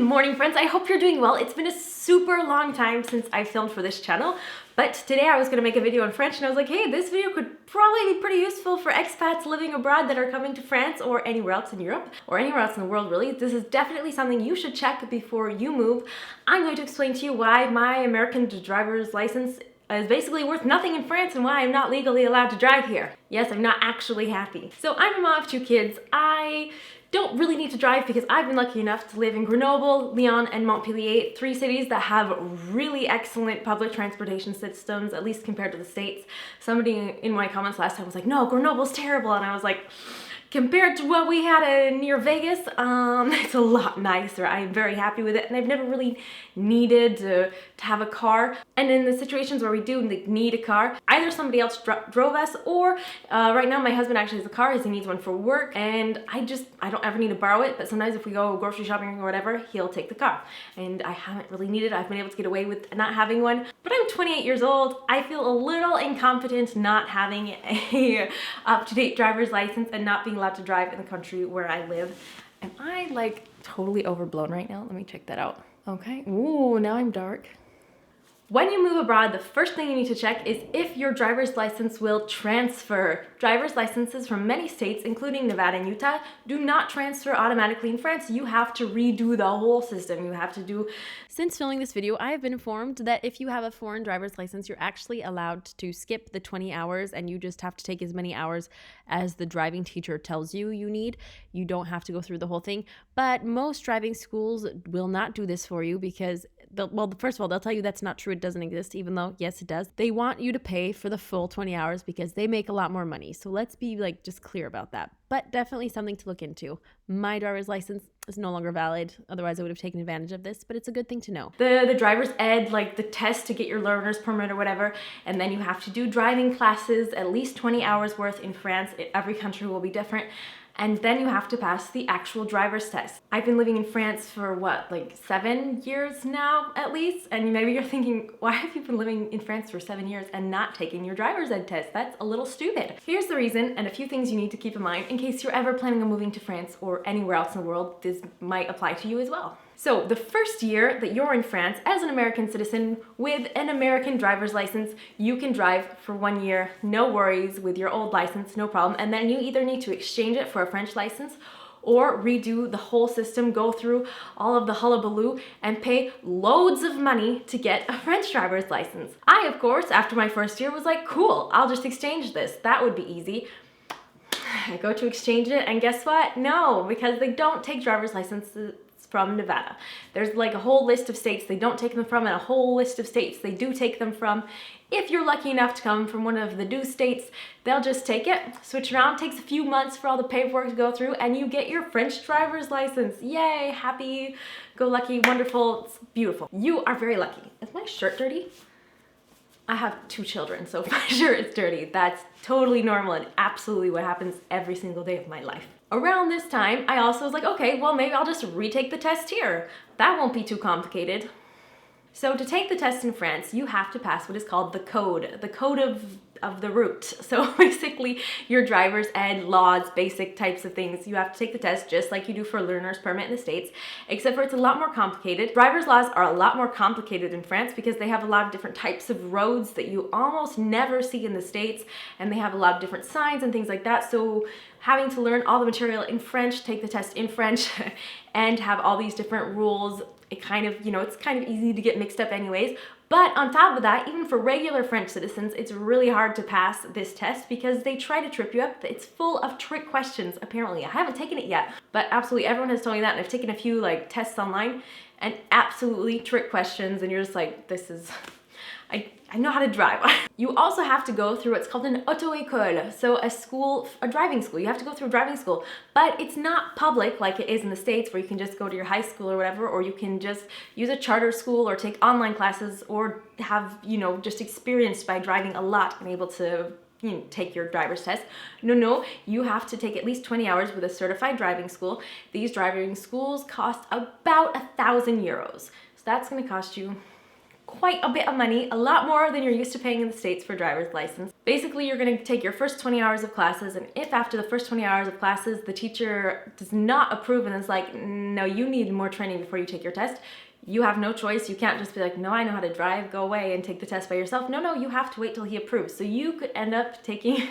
morning, friends. I hope you're doing well. It's been a super long time since I filmed for this channel, but today I was going to make a video in French and I was like, hey, this video could probably be pretty useful for expats living abroad that are coming to France or anywhere else in Europe or anywhere else in the world, really. This is definitely something you should check before you move. I'm going to explain to you why my American driver's license is basically worth nothing in France and why I'm not legally allowed to drive here. Yes, I'm not actually happy. So I'm a mom of 2 kids. I don't really need to drive because I've been lucky enough to live in Grenoble, Lyon, and Montpellier, 3 cities that have really excellent public transportation systems, at least compared to the States. Somebody in my comments last time was like, no, Grenoble's terrible, and I was like, compared to what we had near Vegas, it's a lot nicer. I'm very happy with it, and I've never really needed to have a car. And in the situations where we do need a car, either somebody else drove us, or right now my husband actually has a car as he needs one for work, and I don't ever need to borrow it, but sometimes if we go grocery shopping or whatever, he'll take the car. And I haven't really needed it. I've been able to get away with not having one, but I'm 28 years old. I feel a little incompetent not having a up-to-date driver's license and not being allowed to drive in the country where I live. Am I like totally overblown right now? Let me check that out. Okay. Ooh, now I'm dark. When you move abroad, the first thing you need to check is if your driver's license will transfer. Driver's licenses from many states, including Nevada and Utah, do not transfer automatically in France. You have to redo the whole system. You have to do... Since filming this video, I have been informed that if you have a foreign driver's license, you're actually allowed to skip the 20 hours and you just have to take as many hours as the driving teacher tells you you need. You don't have to go through the whole thing. But most driving schools will not do this for you because first of all, they'll tell you that's not true. It doesn't exist, even though, yes, it does. They want you to pay for the full 20 hours because they make a lot more money. So let's be just clear about that. But definitely something to look into. My driver's license is no longer valid. Otherwise, I would have taken advantage of this, but it's a good thing to know. The driver's ed, the test to get your learner's permit or whatever, and then you have to do driving classes, at least 20 hours worth in France. Every country will be different. And then you have to pass the actual driver's test. I've been living in France for 7 years now, at least? And maybe you're thinking, why have you been living in France for 7 years and not taking your driver's ed test? That's a little stupid. Here's the reason, and a few things you need to keep in mind in case you're ever planning on moving to France or anywhere else in the world. This might apply to you as well. So the first year that you're in France as an American citizen with an American driver's license, you can drive for 1 year, no worries, with your old license, no problem. And then you either need to exchange it for a French license or redo the whole system, go through all of the hullabaloo and pay loads of money to get a French driver's license. I, of course, after my first year was like, cool, I'll just exchange this. That would be easy. I go to exchange it and guess what? No, because they don't take driver's licenses from Nevada. There's a whole list of states they don't take them from and a whole list of states they do take them from. If you're lucky enough to come from one of the do states, they'll just take it, switch around, takes a few months for all the paperwork to go through, and you get your French driver's license. Yay, happy, go lucky, wonderful, it's beautiful. You are very lucky. Is my shirt dirty? I have 2 children, so my shirt is dirty. That's totally normal and absolutely what happens every single day of my life. Around this time, I also was like, okay, well, maybe I'll just retake the test here. That won't be too complicated. So to take the test in France, you have to pass what is called the code of the route. So basically your driver's ed, laws, basic types of things. You have to take the test just like you do for a learner's permit in the States, except for it's a lot more complicated. Driver's laws are a lot more complicated in France because they have a lot of different types of roads that you almost never see in the States, and they have a lot of different signs and things like that. So having to learn all the material in French, take the test in French, and have all these different rules, it's kind of easy to get mixed up anyways. But on top of that, even for regular French citizens, it's really hard to pass this test because they try to trip you up. It's full of trick questions, apparently. I haven't taken it yet, but absolutely everyone has told me that, and I've taken a few tests online, and absolutely trick questions, and you're just like, this is... I know how to drive. You also have to go through what's called an auto-école, so a driving school. You have to go through a driving school, but it's not public like it is in the States where you can just go to your high school or whatever, or you can just use a charter school or take online classes or have, just experienced by driving a lot and able to take your driver's test. No, you have to take at least 20 hours with a certified driving school. These driving schools cost about 1,000 euros. So that's gonna cost you quite a bit of money, a lot more than you're used to paying in the States for a driver's license. Basically, you're going to take your first 20 hours of classes, and if after the first 20 hours of classes the teacher does not approve and is like, no, you need more training before you take your test, you have no choice. You can't just be like, no, I know how to drive, go away and take the test by yourself. No, you have to wait till he approves. So you could end up taking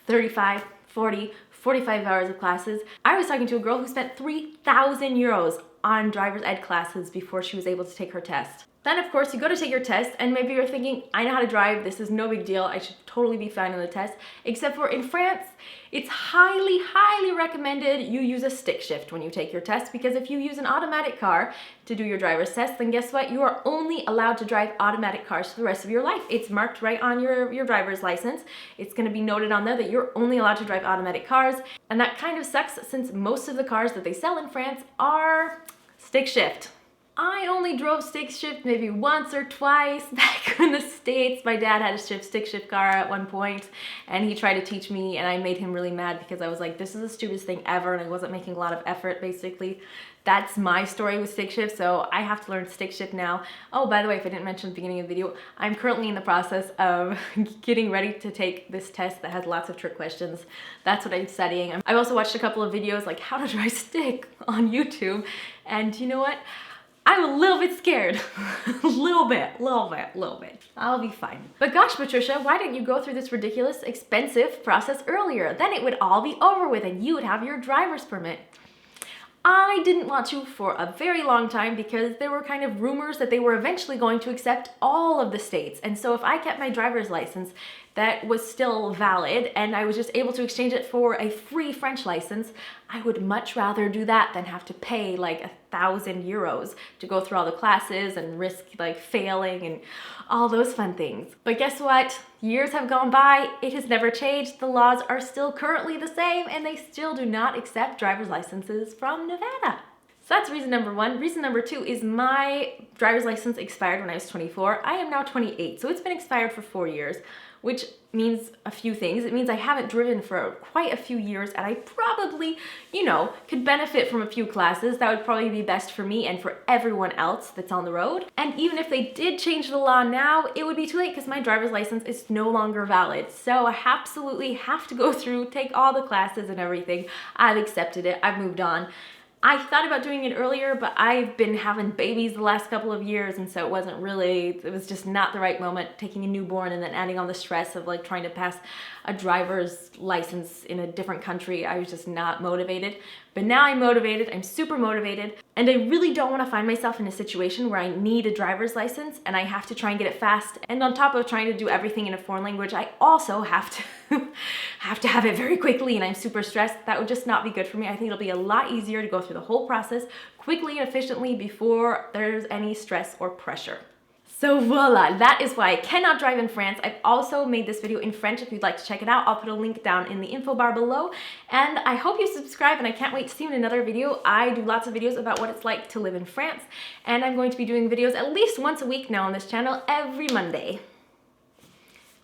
35, 40, 45 hours of classes. I was talking to a girl who spent 3,000 euros on driver's ed classes before she was able to take her test. Then of course you go to take your test and maybe you're thinking, I know how to drive, this is no big deal, I should totally be fine on the test. Except for in France, it's highly, highly recommended you use a stick shift when you take your test, because if you use an automatic car to do your driver's test, then guess what? You are only allowed to drive automatic cars for the rest of your life. It's marked right on your driver's license. It's gonna be noted on there that you're only allowed to drive automatic cars, and that kind of sucks since most of the cars that they sell in France are stick shift. I only drove stick shift maybe once or twice back in the States. My dad had a stick shift car at one point and he tried to teach me, and I made him really mad because I was like, this is the stupidest thing ever, and I wasn't making a lot of effort basically. That's my story with stick shift, so I have to learn stick shift now. Oh, by the way, if I didn't mention at the beginning of the video, I'm currently in the process of getting ready to take this test that has lots of trick questions. That's what I'm studying. I've also watched a couple of videos like how to drive stick on YouTube, and you know what? I'm a little bit scared. little bit. I'll be fine. But gosh, Patricia, why didn't you go through this ridiculous, expensive process earlier? Then it would all be over with and you would have your driver's permit. I didn't want to for a very long time because there were kind of rumors that they were eventually going to accept all of the states. And so if I kept my driver's license that was still valid and I was just able to exchange it for a free French license, I would much rather do that than have to pay like 1,000 euros to go through all the classes and risk like failing and all those fun things. But guess what? Years have gone by, it has never changed. The laws are still currently the same and they still do not accept driver's licenses from Nevada. So that's reason number one. Reason number two is my driver's license expired when I was 24. I am now 28, so it's been expired for 4 years, which means a few things. It means I haven't driven for quite a few years and I probably, you know, could benefit from a few classes. That would probably be best for me and for everyone else that's on the road. And even if they did change the law now, it would be too late because my driver's license is no longer valid. So I absolutely have to go through, take all the classes and everything. I've accepted it, I've moved on. I thought about doing it earlier, but I've been having babies the last couple of years, and so it was just not the right moment, taking a newborn and then adding on the stress of like trying to pass a driver's license in a different country. I was just not motivated. But now I'm motivated, I'm super motivated, and I really don't want to find myself in a situation where I need a driver's license and I have to try and get it fast. And on top of trying to do everything in a foreign language, I also have to have it very quickly, and I'm super stressed. That would just not be good for me. I think it'll be a lot easier to go through the whole process quickly and efficiently before there's any stress or pressure. So voila, that is why I cannot drive in France. I've also made this video in French if you'd like to check it out. I'll put a link down in the info bar below. And I hope you subscribe, and I can't wait to see you in another video. I do lots of videos about what it's like to live in France, and I'm going to be doing videos at least once a week now on this channel every Monday.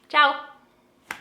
Ciao!